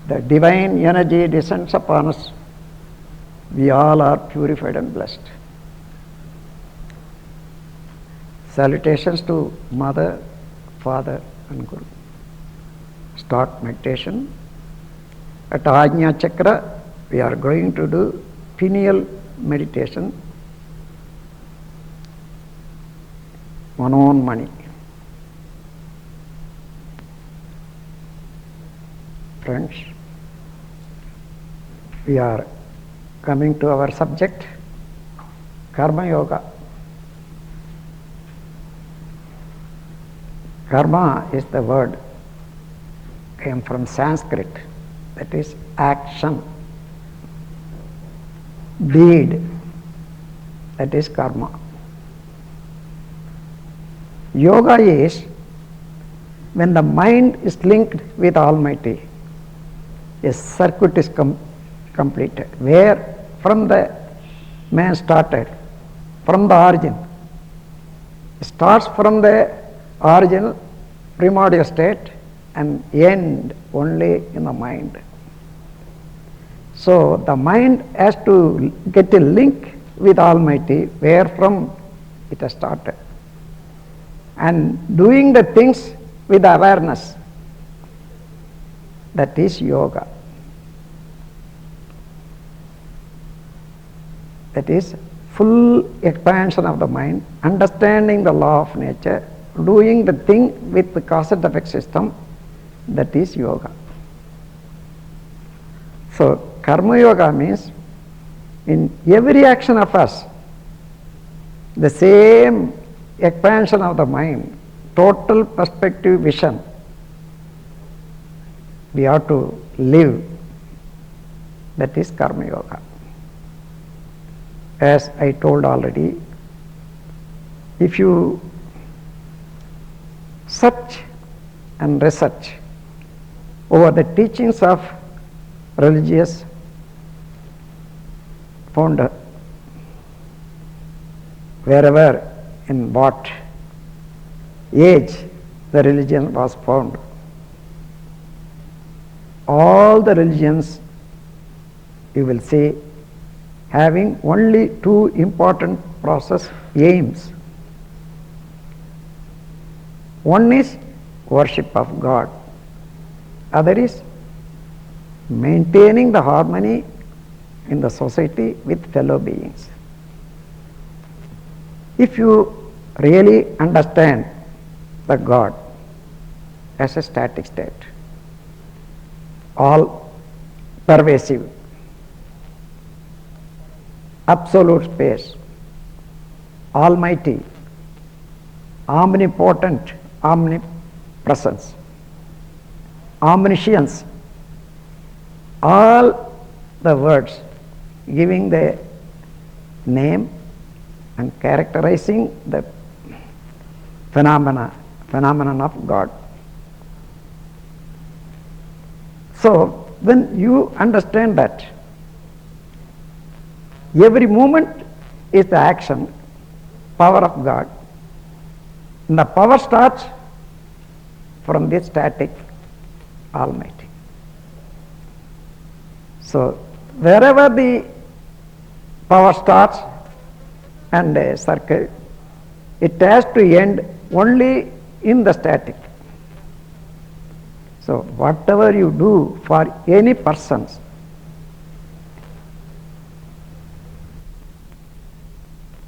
the divine energy descends upon us. We all are purified and blessed. Salutations to Mother, Father and Guru. Start meditation. At Ajna Chakra, we are going to do pineal meditation. Manonmani. Friends, we are coming to our subject, Karma Yoga. Karma is the word, came from Sanskrit, that is action, deed, that is karma. Yoga is when the mind is linked with Almighty, a circuit is completed, where from the man started, from the origin, starts from the origin, primordial state, and end only in the mind. So the mind has to get a link with Almighty, where from it has started, and doing the things with awareness. That is yoga. That is full expansion of the mind, understanding the law of nature, doing the thing with the cause and effect system. That is yoga. So karma yoga means in every action of us, the same expansion of the mind, total perspective vision, we have to live. That is karma yoga. As I told already, if you search and research over the teachings of religious founder, wherever, in what age the religion was found, all the religions you will see having only two important process aims. One is worship of God, other is maintaining the harmony in the society with fellow beings. If you really understand the God as a static state, all pervasive, absolute space, almighty, omnipotent, omnipresence, omniscience, all the words giving the name and characterizing the phenomenon of God. So when you understand that every moment is the action, power of God, and the power starts from this static Almighty. So wherever the power starts and a circle, it has to end only in the static. So whatever you do for any persons,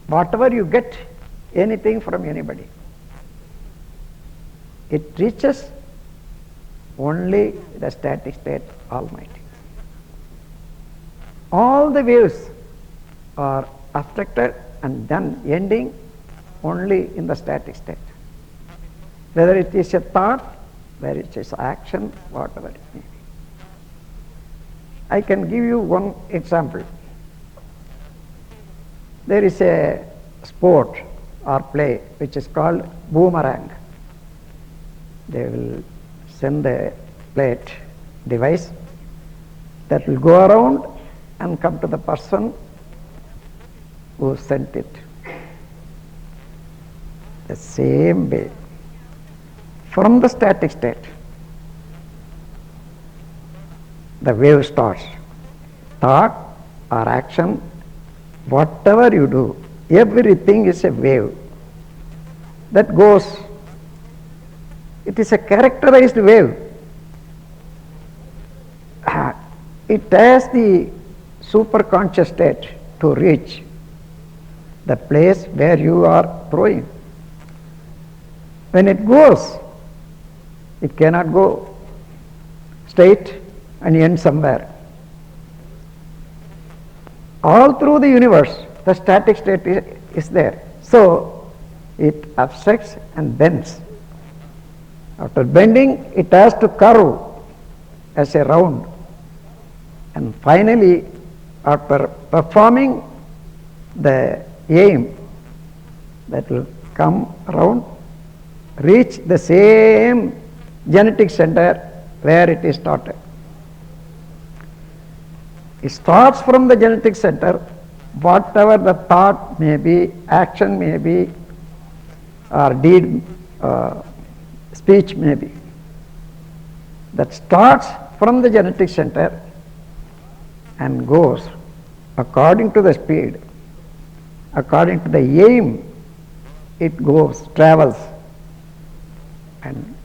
whatever you get anything from anybody, it reaches only the static state Almighty. All the waves are affected and then ending only in the static state. Whether it is a thought, whether it is action, whatever it may be. I can give you one example. There is a sport or play which is called boomerang. They will send a plate device that will go around and come to the person who sent it. The same way, from the static state, the wave starts. Thought or action, whatever you do, everything is a wave that goes. It is a characterized wave. It has the superconscious state to reach the place where you are throwing. When it goes, it cannot go straight and end somewhere. All through the universe, the static state is there. So it obstructs and bends. After bending, it has to curve as a round. And finally, after performing the aim, that will come around, reach the same genetic center where it is started. It starts from the genetic center, whatever the thought may be, action may be, or deed, speech may be. That starts from the genetic center and goes according to the speed, according to the aim, it goes, travels. And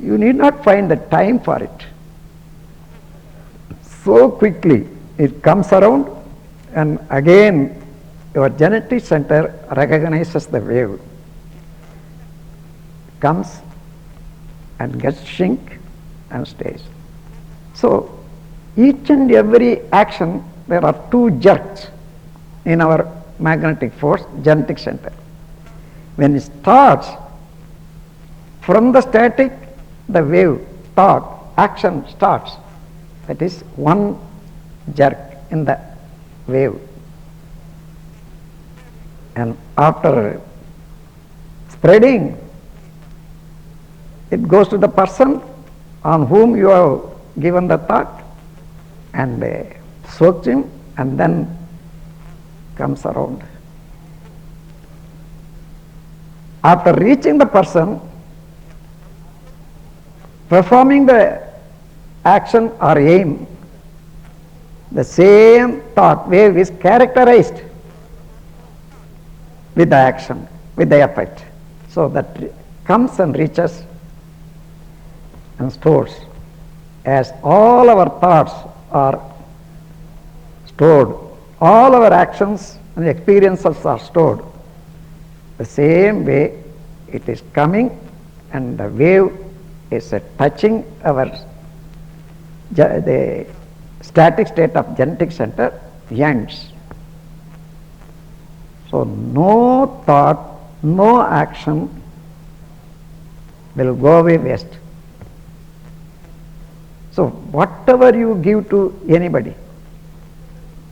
you need not find the time for it. So quickly it comes around, and again your genetic center recognizes the wave, comes and gets shrink and stays. So each and every action, there are two jerks in our magnetic force genetic center. When it starts from the static, the wave, thought, action starts. That is one jerk in the wave. And after spreading, it goes to the person on whom you have given the thought and soaks him, and then comes around. After reaching the person, performing the action or aim, the same thought wave is characterized with the action, with the effect. So that comes and reaches and stores. As all our thoughts are stored, all our actions and experiences are stored, the same way it is coming, and the wave is touching our the static state of genetic center ends. So no thought, no action will go away waste. So whatever you give to anybody,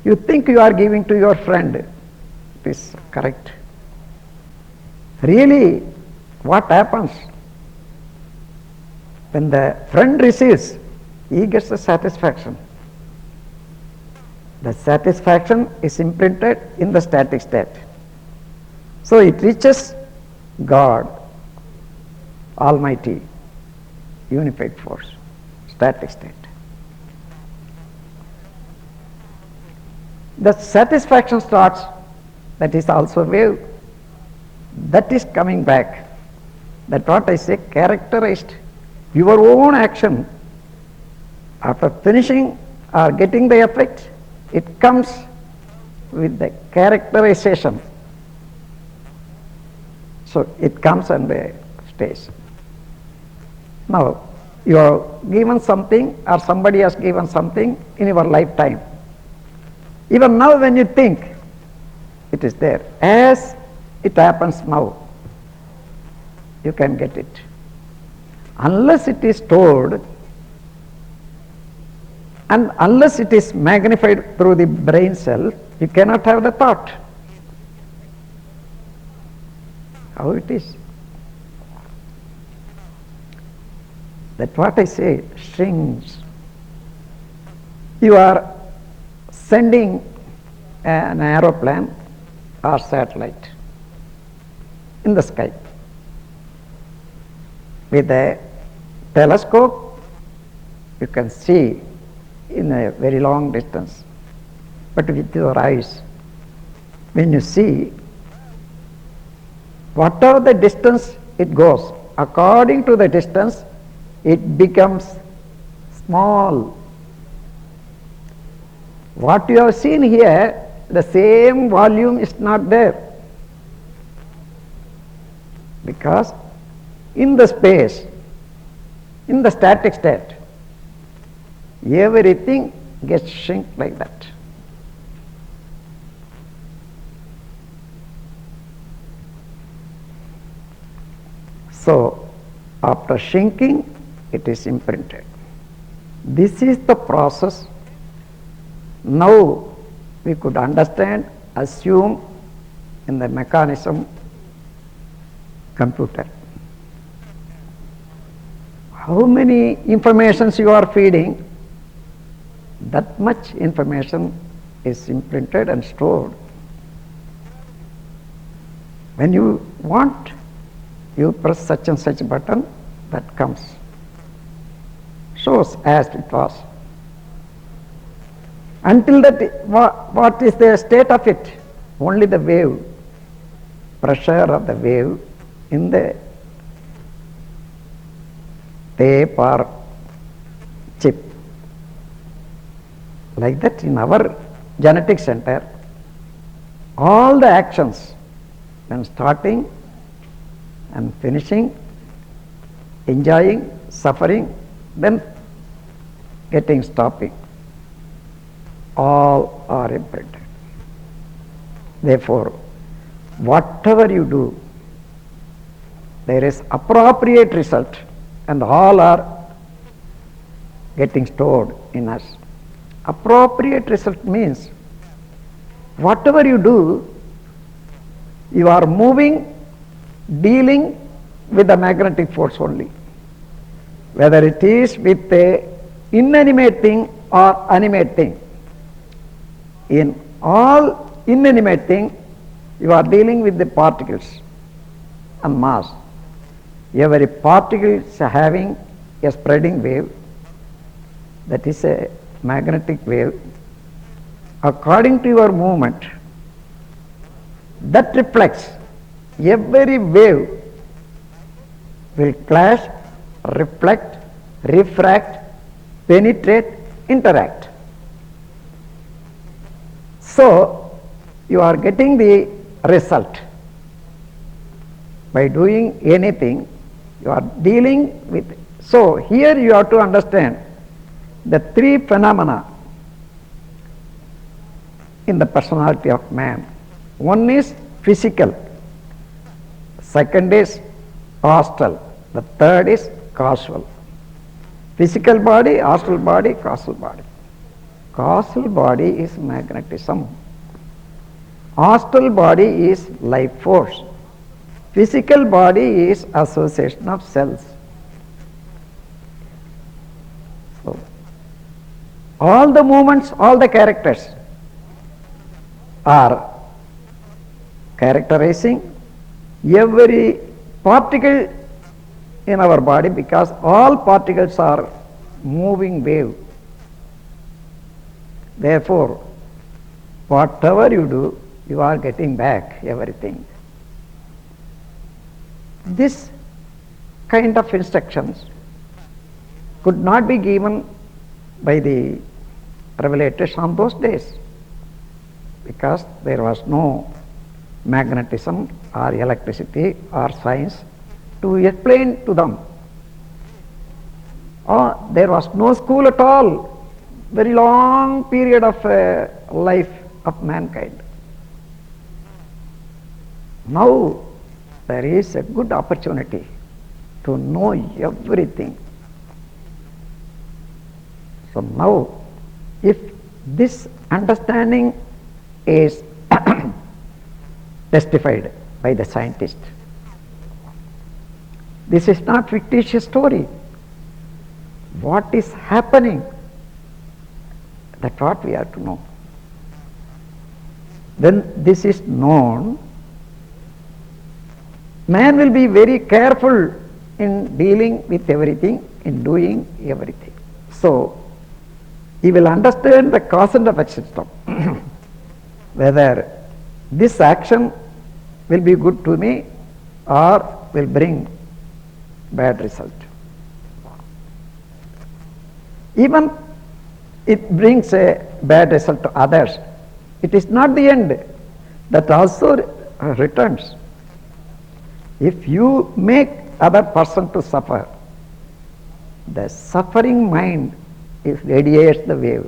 you think you are giving to your friend, it is correct. Really, what happens? When the friend receives, he gets the satisfaction. The satisfaction is imprinted in the static state. So it reaches God, Almighty, unified force, static state. The satisfaction starts, that is also wave. That is coming back. That's what I say, characterized. Your own action, after finishing or getting the effect, it comes with the characterization. So it comes and stays. Now, you have given something, or somebody has given something in your lifetime. Even now when you think, it is there. As it happens now, you can get it. Unless it is stored, and unless it is magnified through the brain cell, you cannot have the thought. How it is? That's what I say, strings. You are sending an aeroplane or satellite in the sky with a telescope you can see in a very long distance. But with your eyes, when you see, whatever the distance it goes, according to the distance, it becomes small. What you have seen here, the same volume is not there. Because in the space, in the static state, everything gets shrink like that. So, after shrinking, it is imprinted. This is the process. Now, we could understand, assume in the mechanism computer. How many informations you are feeding, that much information is imprinted and stored. When you want, you press such and such button, that comes. Shows as it was. Until that, what is the state of it? Only the wave, pressure of the wave in the tape or chip. Like that, in our genetic center, all the actions, when starting and finishing, enjoying, suffering, then getting stopping, all are imprinted. Therefore, whatever you do, there is appropriate result, and all are getting stored in us. Appropriate result means whatever you do, you are moving, dealing with the magnetic force only. Whether it is with a inanimate thing or animate thing. In all inanimate thing, you are dealing with the particles and mass. Every particle is having a spreading wave, that is a magnetic wave. According to your movement, that reflects. Every wave will clash, reflect, refract, penetrate, interact. So, you are getting the result. By doing anything, you are dealing with. So, here you have to understand the three phenomena in the personality of man. One is physical, second is astral, the third is causal. Physical body, astral body, causal body. Causal body is magnetism. Astral body is life force. Physical body is association of cells. So, all the movements, all the characters are characterizing every particle in our body, because all particles are moving wave. Therefore, whatever you do, you are getting back everything. This kind of instructions could not be given by the revelators on those days, because there was no magnetism or electricity or science to explain to them. There was no school at all, very long period of life of mankind. Now there is a good opportunity to know everything. So now, if this understanding is testified by the scientist, this is not fictitious story. What is happening, that's what we have to know. When this is known, man will be very careful in dealing with everything, in doing everything. So you will understand the cause and effect system. Whether this action will be good to me or will bring bad result. Even it brings a bad result to others, it is not the end. That also returns. If you make other person to suffer, the suffering mind radiates the wave.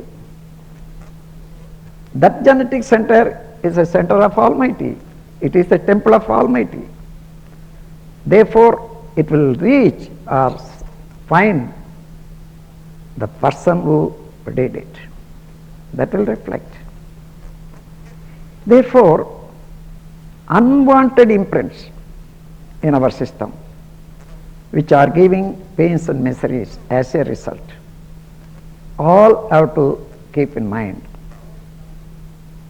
That genetic center is a center of Almighty. It is the temple of Almighty. Therefore, it will reach or find the person who did it. That will reflect. Therefore, unwanted imprints in our system, which are giving pains and miseries as a result, all have to keep in mind.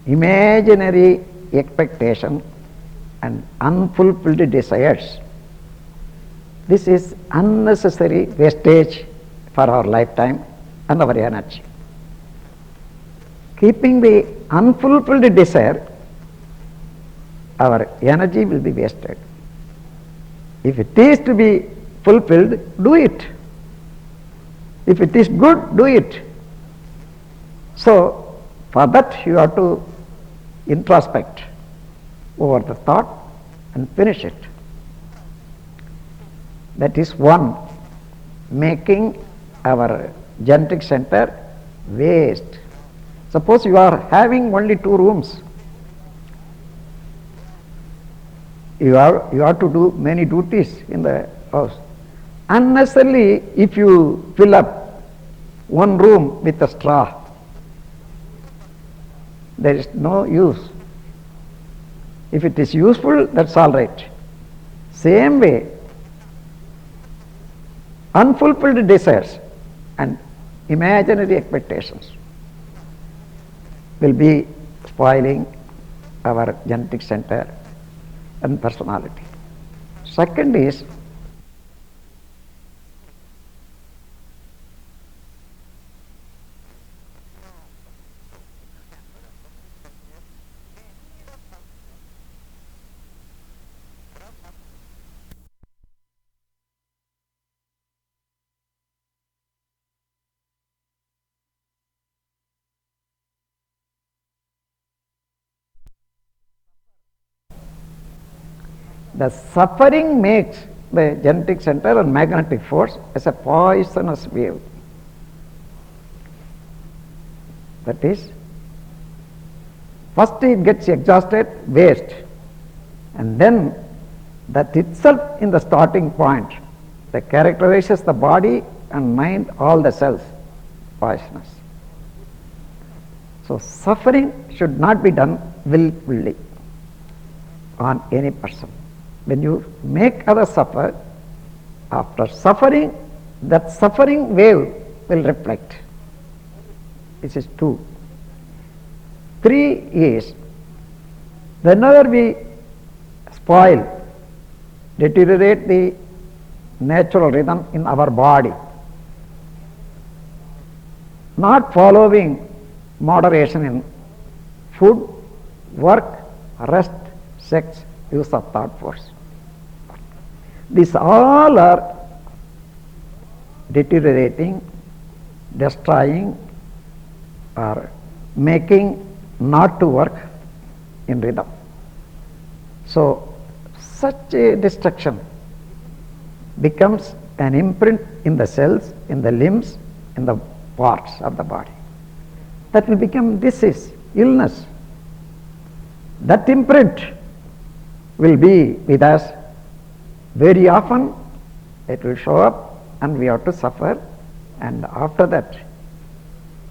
Imaginary expectation and unfulfilled desires. This is unnecessary wastage for our lifetime and our energy. Keeping the unfulfilled desire, our energy will be wasted. If it is to be fulfilled, do it. If it is good, do it. So, for that you have to introspect over the thought and finish it. That is one, making our genetic center waste. Suppose you are having only 2 rooms. You have to do many duties in the house. Unnecessarily, if you fill up one room with a straw, there is no use. If it is useful, that's all right. Same way, unfulfilled desires and imaginary expectations will be spoiling our genetic center and personality. Second is the suffering makes the genetic center and magnetic force as a poisonous wave. That is, first it gets exhausted, waste, and then that itself in the starting point that characterizes the body and mind, all the cells, poisonous. So suffering should not be done willfully on any person. When you make others suffer, after suffering, that suffering wave will reflect. This is 2. 3 is, whenever we spoil, deteriorate the natural rhythm in our body, not following moderation in food, work, rest, sex, use of thought force. These all are deteriorating, destroying, or making not to work in rhythm. So, such a destruction becomes an imprint in the cells, in the limbs, in the parts of the body. That will become disease, illness. That imprint will be with us very often. It will show up and we have to suffer, and after that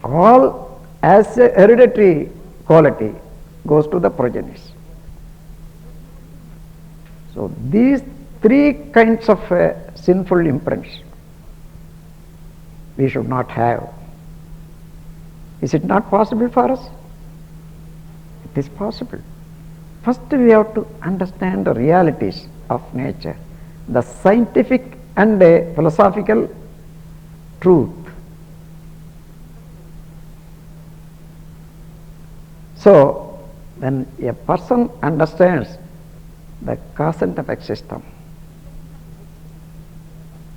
all as a hereditary quality goes to the progenies. So these 3 kinds of sinful imprints we should not have. Is it not possible for us? It is possible. First we have to understand the realities of nature, the scientific and philosophical truth So, when a person understands the cause and effect system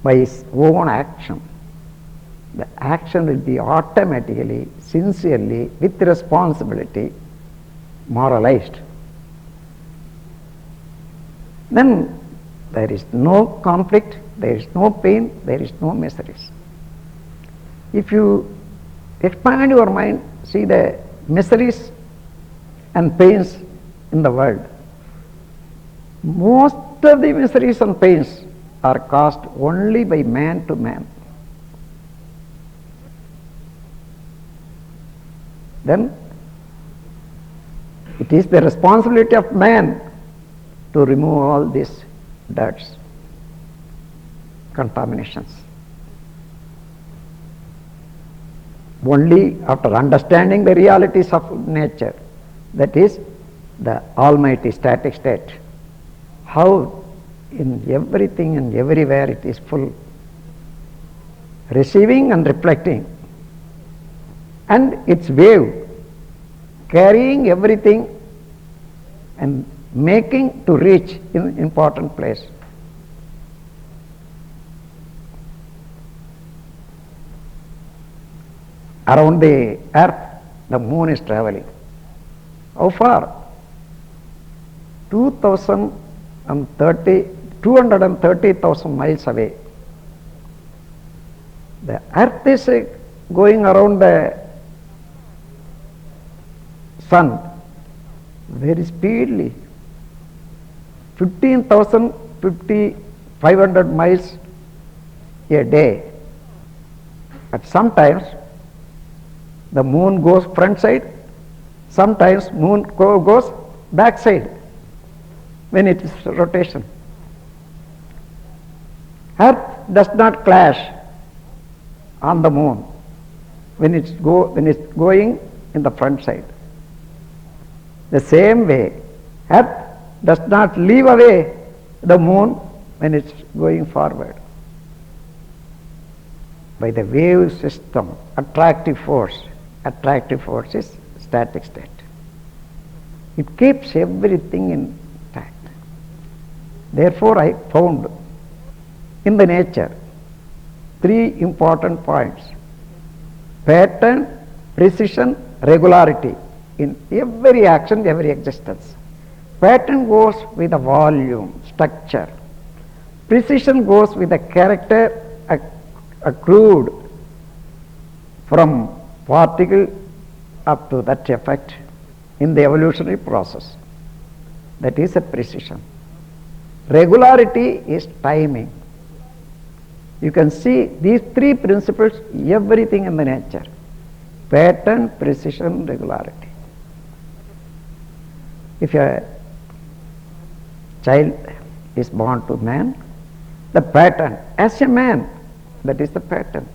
by his own action, the action will be automatically, sincerely, with responsibility, moralized. Then there is no conflict, there is no pain, there is no miseries. If you expand your mind, see the miseries and pains in the world, most of the miseries and pains are caused only by man to man. Then it is the responsibility of man to remove all these dirts, contaminations. Only after understanding the realities of nature, that is the almighty static state, how in everything and everywhere it is full, receiving and reflecting, and its wave carrying everything and making to reach in important place. Around the earth, the moon is traveling. How far? 230,000 miles away. The earth is going around the sun very speedily, 500 miles a day. But sometimes the moon goes front side, sometimes moon goes back side when it is rotation. Earth does not clash on the moon when it's going in the front side. The same way, Earth does not leave away the moon when it's going forward. By the wave system, attractive force is static state. It keeps everything intact. Therefore, I found in the nature 3 important points: pattern, precision, regularity in every action, every existence. Pattern goes with the volume, structure. Precision goes with the character accrued from particle up to that effect in the evolutionary process. That is a precision. Regularity is timing. You can see these 3 principles, everything in the nature: pattern, precision, regularity. If a child is born to man, the pattern, as a man, that is the pattern.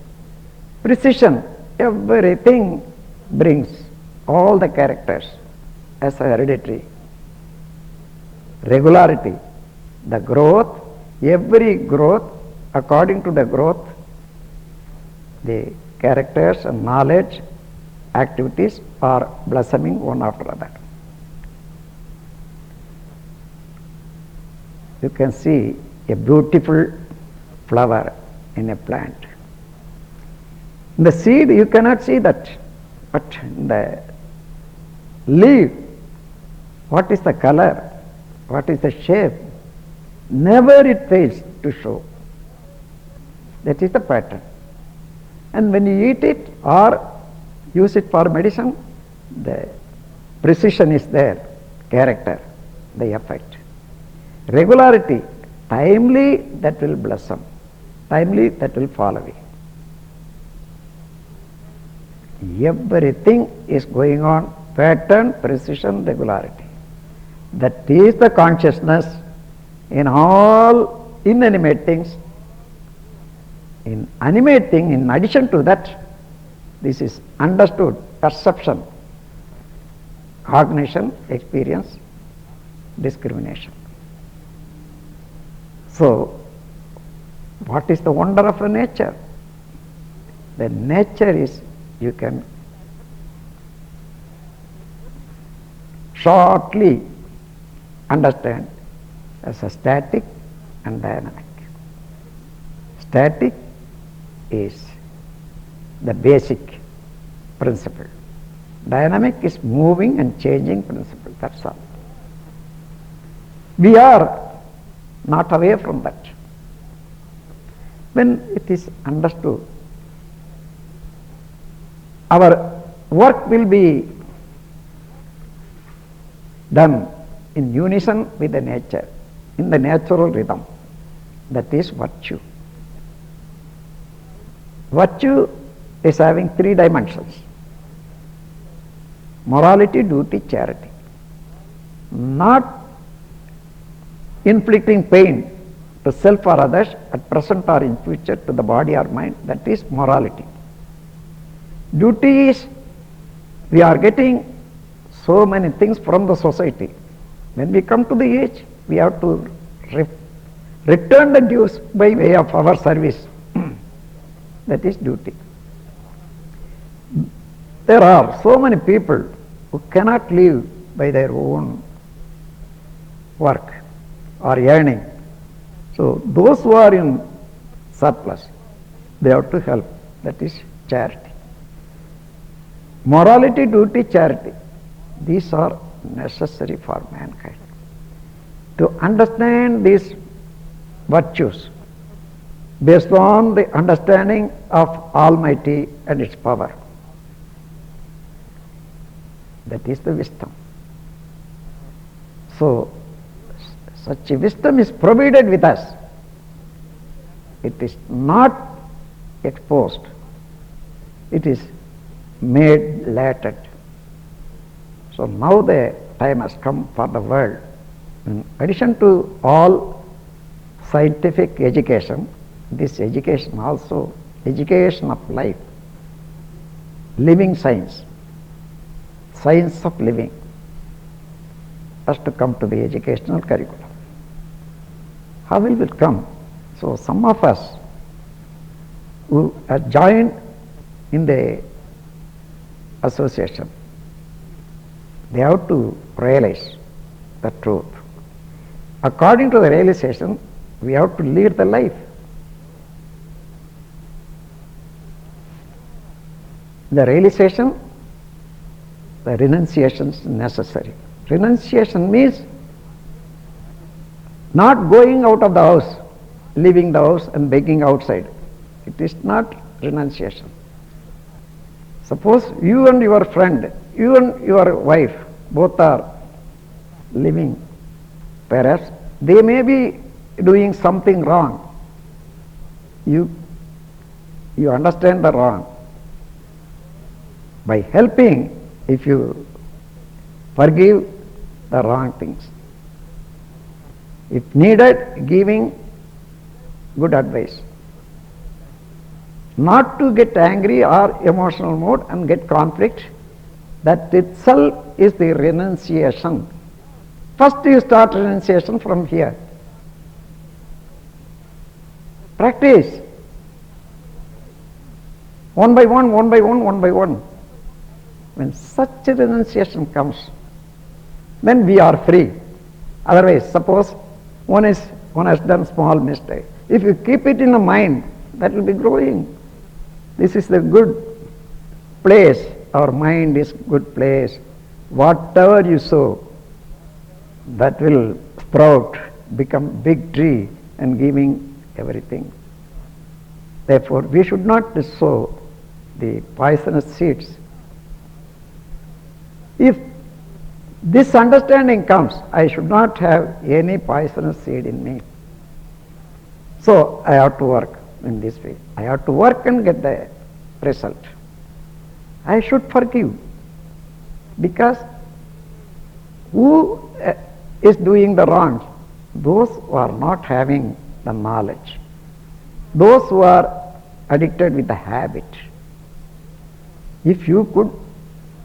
Precision, everything brings all the characters as a hereditary. Regularity, the growth, every growth, according to the growth, the characters and knowledge, activities are blossoming one after other. You can see a beautiful flower in a plant. In the seed you cannot see that, but in the leaf, what is the color, what is the shape, never it fails to show. That is the pattern. And when you eat it or use it for medicine, the precision is there, character, the effect. Regularity, timely that will blossom, timely that will fall away. Everything is going on, pattern, precision, regularity. That is the consciousness in all inanimate things. In animate thing, in addition to that, this is understood, perception, cognition, experience, discrimination. So, what is the wonder of the nature? The nature is, you can shortly understand as a static and dynamic. Static is the basic principle. Dynamic is moving and changing principle, that's all. We are not away from that. When it is understood, our work will be done in unison with the nature, in the natural rhythm. That is virtue. Virtue is having three dimensions: morality, duty, charity. Not inflicting pain to self or others at present or in future to the body or mind, that is morality. Duty is we are getting so many things from the society. When we come to the age, we have to return the dues by way of our service. That is duty. There are so many people who cannot live by their own work or earning. So those who are in surplus, they have to help. That is charity. Morality, duty, charity, these are necessary for mankind. To understand these virtues based on the understanding of Almighty and its power, that is the wisdom. So such a wisdom is provided with us. It is not exposed. It is made latent. So now the time has come for the world, in addition to all scientific education, this education also, education of life, living science, science of living, has to come to the educational curriculum. How will it come? So some of us who are joined in the association, they have to realize the truth. According to the realization, we have to lead the life. The realization, the renunciation is necessary. Renunciation means not going out of the house, leaving the house and begging outside. It is not renunciation. Suppose you and your friend, you and your wife, both are living. Perhaps they may be doing something wrong. You understand the wrong. By helping, if you forgive the wrong things, if needed, giving good advice. Not to get angry or emotional mood and get conflict, that itself is the renunciation. First you start renunciation from here. Practice. One by one, one by one, one by one. When such a renunciation comes, then we are free. Otherwise, suppose one has done small mistake. If you keep it in the mind, that will be growing. This is the good place. Our mind is good place. Whatever you sow, that will sprout, become big tree and giving everything. Therefore, we should not sow the poisonous seeds. If this understanding comes, I should not have any poisonous seed in me. So I have to work in this way. I have to work and get the result. I should forgive, because who is doing the wrong? Those who are not having the knowledge, those who are addicted with the habit. If you could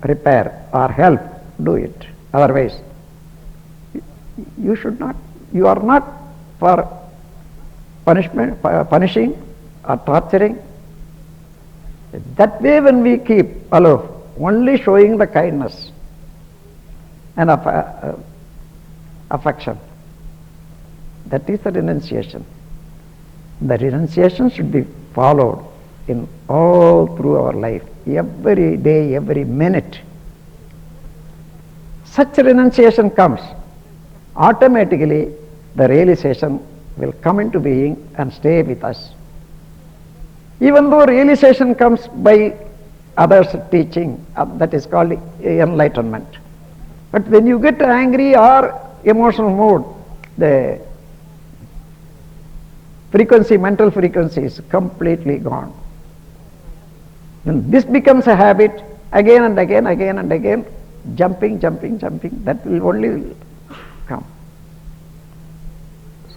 repair or help, do it. Otherwise, you should not. You are not for punishing or torturing. That way, when we keep aloof, only showing the kindness, and affection. That is the renunciation. The renunciation should be followed in all through our life, every day, every minute. Such renunciation comes, automatically the realization will come into being and stay with us. Even though realization comes by others' teaching, that is called enlightenment. But when you get angry or emotional mood, the frequency, mental frequency is completely gone. When this becomes a habit, again and again, jumping, that will only come.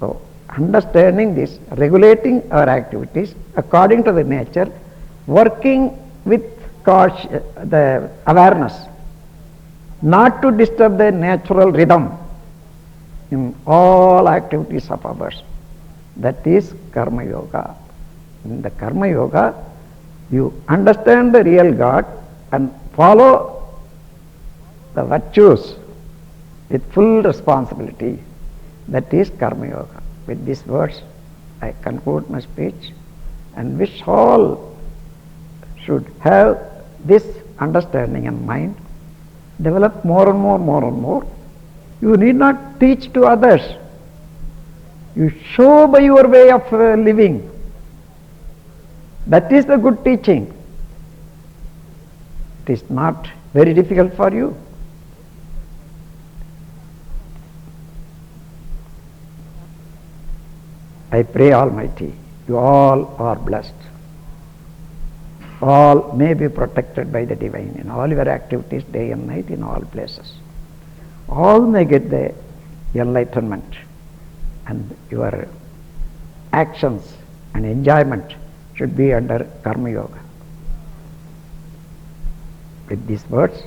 So, understanding this, regulating our activities according to the nature, working with the awareness, not to disturb the natural rhythm in all activities of ours. That is Karma Yoga. In the Karma Yoga, you understand the real God and follow the virtues with full responsibility. That is Karma Yoga. With these words, I conclude my speech and wish all should have this understanding in mind, develop more and more. You need not teach to others. You show by your way of living. That is the good teaching. It is not very difficult for you. I pray Almighty, you all are blessed. All may be protected by the Divine in all your activities, day and night, in all places. All may get the enlightenment, and your actions and enjoyment should be under Karma Yoga. With these words,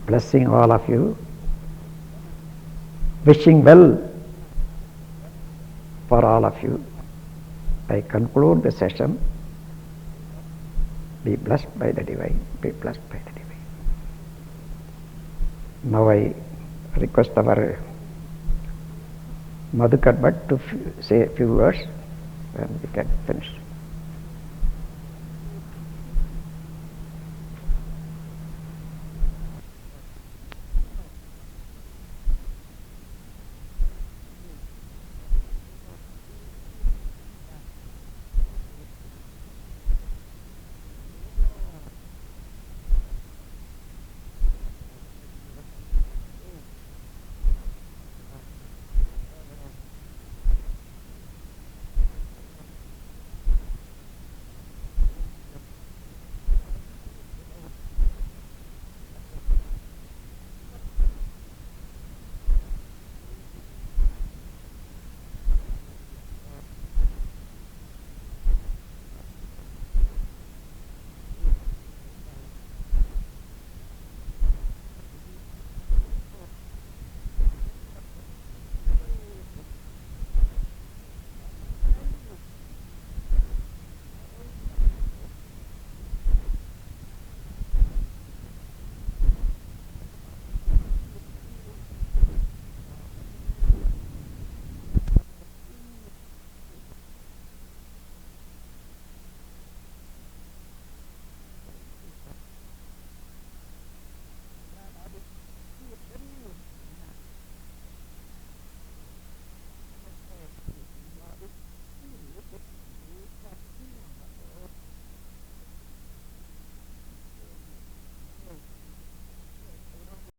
blessing all of you, wishing well for all of you, I conclude the session. Be blessed by the Divine. Be blessed by the Divine. Now I request our Madhukar Bhatt to say a few words and we can finish.